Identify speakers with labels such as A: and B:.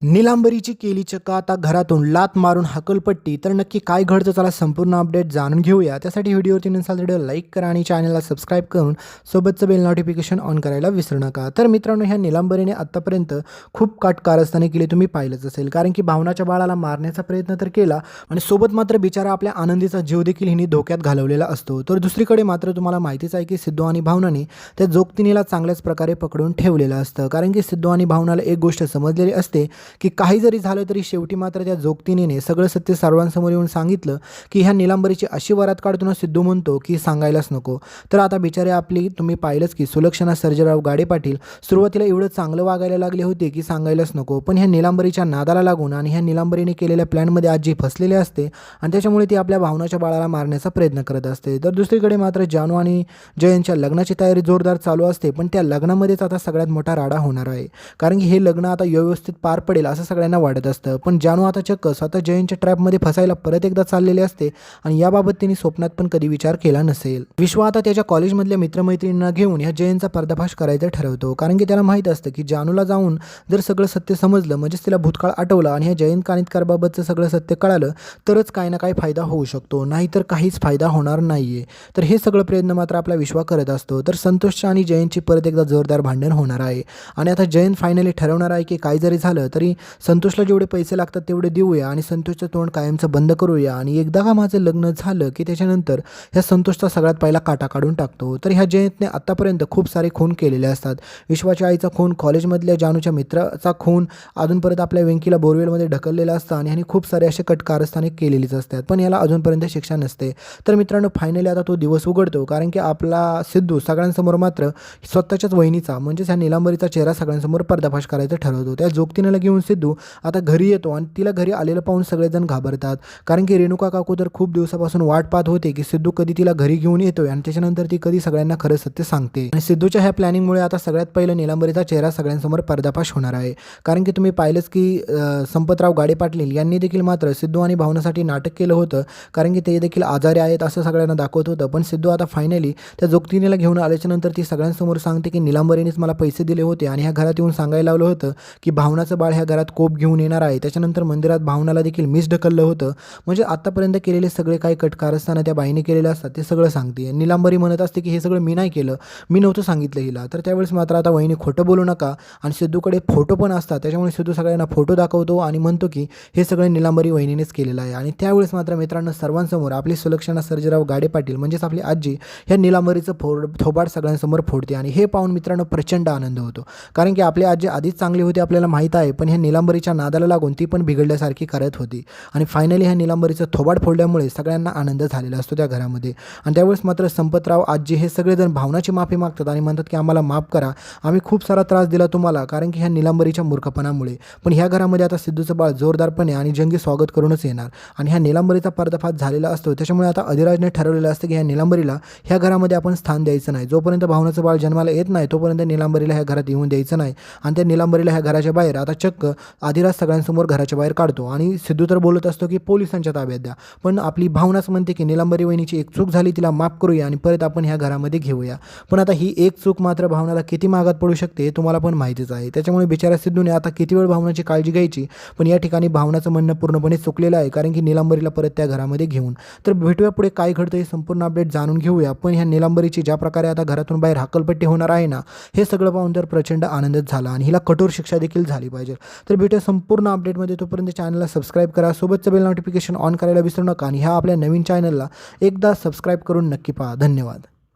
A: निलांबरीची केली चक्क आता घरातून लाथ मारून हकलपट्टी. तर नक्की काय घडतं चला संपूर्ण अपडेट जाणून घेऊया. त्यासाठी व्हिडिओवरती नसाल व्हिडिओ लाईक करा आणि चॅनलला सबस्क्राईब करून सोबतचं बेल नोटिफिकेशन ऑन करायला विसरू नका. तर मित्रांनो, ह्या निलांबरीने आत्तापर्यंत खूप कारस्थाने केली, तुम्ही पाहिलंच असेल. कारण की भावनाच्या बाळाला मारण्याचा प्रयत्न तर केला आणि सोबत मात्र बिचारा आपल्या आनंदीचा जीव देखील हिने धोक्यात घालवलेला असतो. तर दुसरीकडे मात्र तुम्हाला माहितीच आहे की सिद्धू आणि भावनाने त्या जोगतिनीला चांगल्याच प्रकारे पकडून ठेवलेलं असतं. कारण की सिद्धू आणि भावनाला एक गोष्ट समजलेली असते की काही जरी झालं तरी शेवटी मात्र त्या जोगतिनीने सगळं सत्य सर्वांसमोर येऊन सांगितलं की ह्या निलांबरीची अशी वरात काढतो सिद्धू म्हणतो की सांगायलाच नको. तर आता बिचारे आपली तुम्ही पाहिलंच की सुलक्षणा सर्जेराव गाडे पाटील सुरुवातीला एवढं चांगलं वागायला लागले होते की सांगायलाच नको, पण ह्या निलांबरीच्या नादाला लागून आणि ह्या निलांबरीने केलेल्या प्लॅनमध्ये आजी फसलेले असते आणि त्याच्यामुळे ती आपल्या भावनाच्या बाळाला मारण्याचा प्रयत्न करत असते. तर दुसरीकडे मात्र जानू आणि जयंतच्या लग्नाची तयारी जोरदार चालू असते, पण त्या लग्नामध्येच आता सगळ्यात मोठा राडा होणार आहे. कारण की हे लग्न आता व्यवस्थित पार पडेल असं सगळ्यांना वाटत असतं, पण जानू आता चक्क स्वतः जयंतच्या ट्रॅपमध्ये फसायला परत एकदा चाललेले असते आणि याबाबत त्यांनी स्वप्नात पण कधी विचार केला नसेल. विश्व आता त्याच्या कॉलेजमधल्या मित्रमैत्रिणींना घेऊन ह्या जयंतचा पर्दाफाश करायचा ठरवतो. कारण की त्याला माहीत असतं की जानूला जाऊन जर सगळं सत्य समजलं म्हणजेच तिला भूतकाळ आठवला आणि ह्या जयंत कानिटकरबाबतचं सगळं सत्य कळालं तरच काही ना काही फायदा होऊ शकतो, नाहीतर काहीच फायदा होणार नाहीये. तर हे सगळं प्रयत्न मात्र आपला विश्व करत असतो. तर संतोषच्या आणि जयंतची परत एकदा जोरदार भांडण होणार आहे आणि आता जयंत फायनली ठरवणार आहे की काही जरी झालं तरी संतोषला जेवढे पैसे लागतात तेवढे देऊया आणि संतोषचं तोंड कायमचं बंद करूया आणि एकदा का माझं लग्न झालं की त्याच्यानंतर ह्या संतोषचा सगळ्यात पहिला काटा काढून टाकतो. तर ह्या जयंतने आत्तापर्यंत खूप सारे खून केलेले असतात. विश्वाच्या आईचा खून, कॉलेजमधल्या जानूच्या मित्राचा खून, अजून परत आपल्या वेंकीला बोरवेलमध्ये ढकललेला असतं आणि ह्याने खूप सारे असे कारस्थाने केलेलीच असतात, पण याला अजूनपर्यंत शिक्षा नसते. तर मित्रांनो, फायनली आता तो दिवस उघडतो कारण की आपला सिद्धू सगळ्यांसमोर मात्र स्वतःच्याच वहिनीचा म्हणजेच ह्या निलांबरीचा चेहरा सगळ्यांसमोर पर्दाफाश करायचा ठरवतो. त्या जोगतीनेला घेऊन सिद्धू आता घरी येतो आणि तिला घरी आलेलं पाहून सगळेजण घाबरतात. कारण की रेणुका काकू तर खूप दिवसापासून वाट पाहत होते की सिद्धू कधी तिला घरी घेऊन येतोय आणि त्याच्यानंतर ती कधी सगळ्यांना खरं सत्य सांगते. आणि सिद्धूच्या ह्या प्लॅनिंगमुळे आता सगळ्यात पहिलं निलांबरीचा चेहरा सगळ्यांसमोर पर्दाफाश होणार आहे. कारण की तुम्ही पाहिलंच की संपतराव गाडे पाटील यांनी देखील मात्र सिद्धू आणि भावनासाठी नाटक केलं होतं, कारण की ते देखील आजारी आहेत असं सगळ्यांना दाखवत होतं. पण सिद्धू आता फायनली त्या जोगतिनीला घेऊन आल्याच्या नंतर ती सगळ्यांसमोर सांगते की निलांबरीनेच मला पैसे दिले होते आणि ह्या घरात येऊन सांगायला लावलं होतं की भावनाचं बाळ ह्या घरात कोप घेऊन येणार आहे. त्याच्यानंतर मंदिरात भावनाला देखील मिस ढकललं होतं. म्हणजे आत्तापर्यंत केलेले सगळे काही कारस्थानं त्या बाईने केलेलं असतात ते सगळं सांगते. निलांबरी म्हणत असते की हे सगळं मी नाही केलं, मी नव्हतं सांगितलं हिला. तर त्यावेळेस मात्र आता वहिनी खोटं बोलू नका आणि सिद्धूकडे फोटो पण असतात, त्याच्यामुळे सिद्धू सगळ्यांना फोटो दाखवतो आणि म्हणतो की हे सगळं निलांबरी वहिनीनेच केलेलं आहे. आणि त्यावेळेस मात्र मित्रांनो, सर्वांसमोर आपली सुलक्षणा सर्जेराव गाडे पाटील म्हणजेच आपली आजी ह्या निलांबरीचं थोबाड सगळ्यांसमोर फोडते आणि हे पाहून मित्रांनो प्रचंड आनंद होतो. कारण की आपली आजी आधीच चांगली होती आपल्याला माहीत आहे, पण ह्या निलांबरीच्या नादाला लागून ती पण बिघडल्यासारखी करत होती आणि फायनली ह्या निलांबरीचं थोबाड फोडल्यामुळे सगळ्यांना आनंद झालेला असतो त्या घरामध्ये. आणि त्यावेळेस मात्र संपतराव, आजी हे सगळेजण भावनाची माफी मागतात आणि म्हणतात की आम्हाला माफ करा, आम्ही खूप सारा त्रास दिला तुम्हाला कारण की ह्या निलांबरीच्या मूर्खपणामुळे. पण ह्या घरामध्ये आता सिद्धूचं बाळ जोरदारपणे आणि जंगी स्वागत करूनच येणार आणि ह्या निलांबरीचा पर्दाफाश झालेला असतो. त्याच्यामुळे आता अधिराजने ठरवलेलं असतं की ह्या निलांबरीला ह्या घरामध्ये आपण स्थान द्यायचं नाही. जोपर्यंत भावनाचं बाळ जन्माला येत नाही तोपर्यंत निलांबरीला ह्या घरात येऊन द्यायचं नाही. आणि त्या निलांबरीला ह्या घराच्या बाहेर आता चक्क अधिराज सगळ्यांसमोर घराच्या बाहेर काढतो आणि सिद्धू तर बोलत असतो की पोलिसांच्या ताब्यात द्या, पण आपली भावनाच म्हणते की निलांबरी वहिनीची एक चूक झाली, तिला माफ करूया आणि परत आपण ह्या घरामध्ये घेऊया. पण आता ही एक चूक मात्र भावनाला किती मागात पडू शकते हे तुम्हाला पण माहितीच आहे. त्याच्यामुळे बिचारा सिद्धूने आता किती वेळ भावनाची काळजी घ्यायची, पण या ठिकाणी भावनाचं म्हणणं पूर्णपणे चुकलेलं आहे कारण की निलांबरीला परत त्या घरामध्ये घेऊन. तर भेटूया पुढे काय घडतं हे संपूर्ण अपडेट जाणून घेऊया. पण ह्या निलांबरीची ज्या प्रकारे आता घरातून बाहेर हकलपट्टी होणार आहे ना, हे सगळं पाहून तर प्रचंड आनंदच झाला आणि हिला कठोर शिक्षा देखील झाली पाहिजे. तर भेटूया संपूर्ण अपडेटमध्ये, तोपर्यंत चॅनलला सबस्क्राईब करा, सोबतचं बेल नोटिफिकेशन ऑन करायला विसरू नका आणि ह्या आपल्या नवीन चॅनलला एकदा सबस्क्राईब करून नक्की पहा. धन्यवाद.